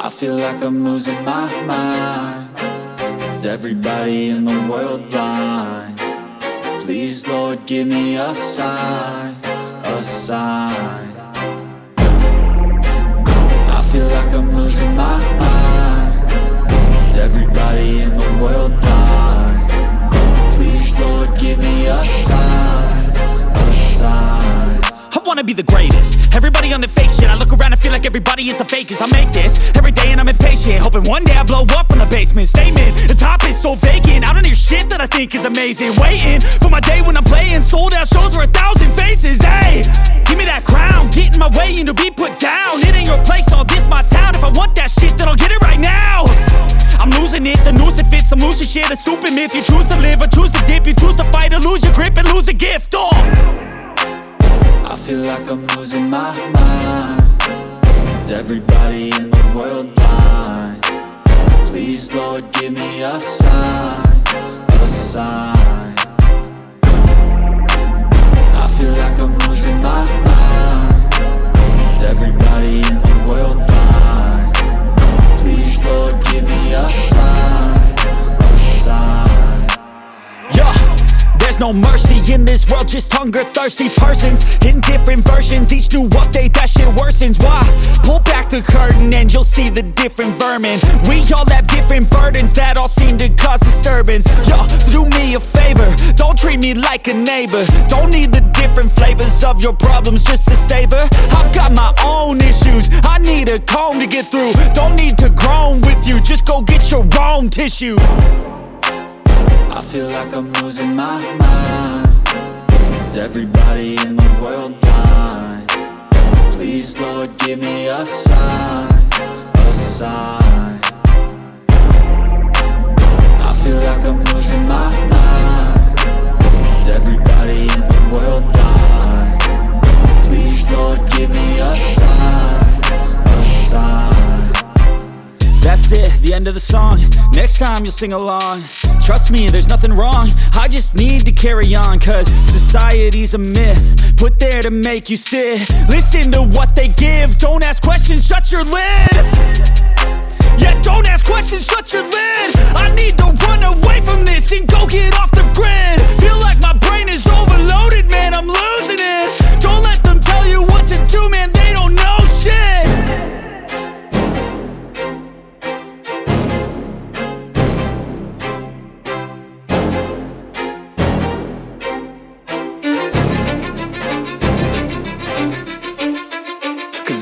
I feel like I'm losing my mind. Is everybody in the world blind? Please, Lord, give me a sign, a sign. I feel like I'm losing my mind. Is everybody in the world blind? Please, Lord, give me a sign, a sign. I wanna be the greatest. Everybody on the fake shit. I look around and feel like everybody is the fakest. I make this every day and I'm impatient, hoping one day I blow up from the basement. Statement, the top is so vacant. I don't hear shit that I think is amazing. Waiting for my day when I'm playing sold out shows for 1,000 faces. Hey, give me that crown, get in my way and to be put down. It ain't your place, all this my town. If I want that shit, then I'll get it right now. I'm losing it, the noose it fits. I'm losing shit, a stupid myth. You choose to live or choose to dip. You choose to fight or lose your grip and lose a gift. I feel like I'm losing my mind. Is everybody in the world blind? Please, Lord, give me a sign, a sign. I feel like I'm losing my mind. Is everybody in the world blind? Please, Lord, give me a sign, a sign. Yeah. There's no mercy in this world, just hunger-thirsty persons in different versions. Each new update, that shit worsens. Why? Pull back the curtain and you'll see the different vermin. We all have different burdens that all seem to cause disturbance. Yo, so do me a favor, don't treat me like a neighbor. Don't need the different flavors of your problems just to savor. I've got my own issues, I need a comb to get through. Don't need to groan with you, just go get your own tissue. I feel like I'm losing my mind. Is everybody in the world blind? Please, Lord, give me a sign, a sign. I feel like I'm losing my mind. Is everybody in the world blind? Please, Lord, give me a sign, a sign. That's it, the end of the song. Next time you'll sing along. Trust me, there's nothing wrong. I just need to carry on, cause society's a myth put there to make you sit. Listen to what they give. Don't ask questions, shut your lid. Yeah, don't ask questions, shut your lid. I need to run away from this and go get off the grid. Feel like my brain is overloaded, man, I'm losing it. Don't let them tell you what to do, man, they don't know shit.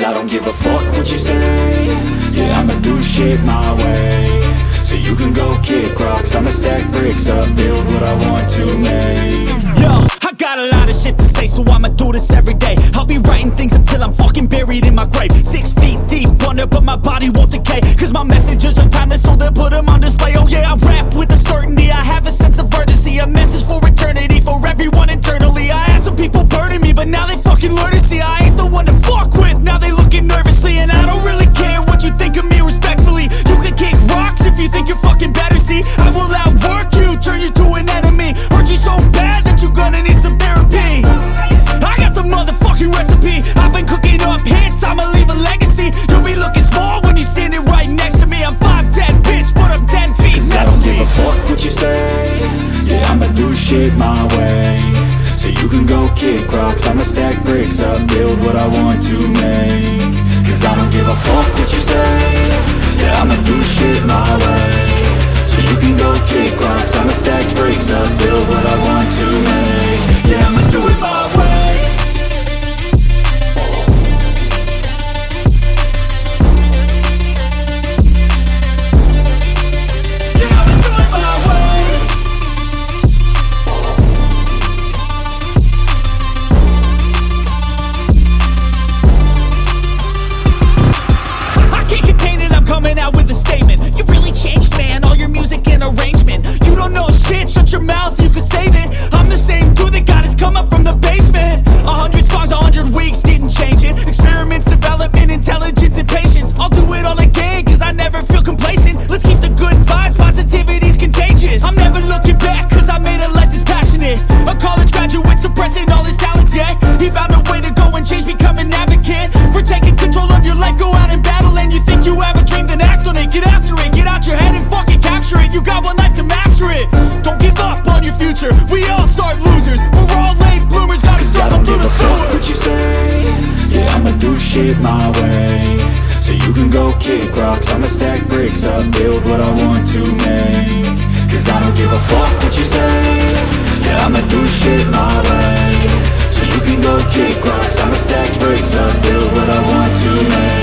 I don't give a fuck what you say. Yeah, I'ma do shit my way. So you can go kick rocks, I'ma stack bricks up, build what I want to make. Yo, I got a lot of shit to say, so I'ma do this every day. I'll be writing things until I'm fucking buried in my grave. 6 feet deep under, but my body won't decay. Cause my messages are timeless, so they'll put them on display. Oh yeah, I rap with a certainty, I have a sense of urgency. A message for eternity, for everyone internally. I had some people burning me, but now they fucking learn to see I ain't the one to fuck with. Now they looking nervously, and I don't really care what you think of me respectfully. You can kick rocks if you think you're fucking better, see. I will outwork you, turn you to an enemy. Hurt you so bad that you're gonna need some therapy. I got the motherfucking recipe. I've been cooking up hits, I'ma leave a legacy. You'll be looking small when you're standing right next to me. I'm 5'10", bitch, but I'm 10 feet Cause I don't give a fuck what you say. Yeah, I'ma do shit my way. So you can go kick rocks, I'ma stack bricks up, build what I want to make. Cause I don't give a fuck what you say. Yeah, I'ma do shit my way. So you can go kick rocks, I'ma stack bricks up, build what I want to make. Yeah, I'ma do it my way. Yeah, I'ma do it my way. I can't contain it, I'm coming out with a statement. You really changed, man, all your music and arrangement. You don't know shit, shut your mouth, you can save it. I'm the same dude that got his come up from the basement. way, so you can go kick rocks. I'ma stack bricks up, build what I want to make. Cause I don't give a fuck what you say. Yeah, I'ma do shit my way, so you can go kick rocks. I'ma stack bricks up, build what I want to make.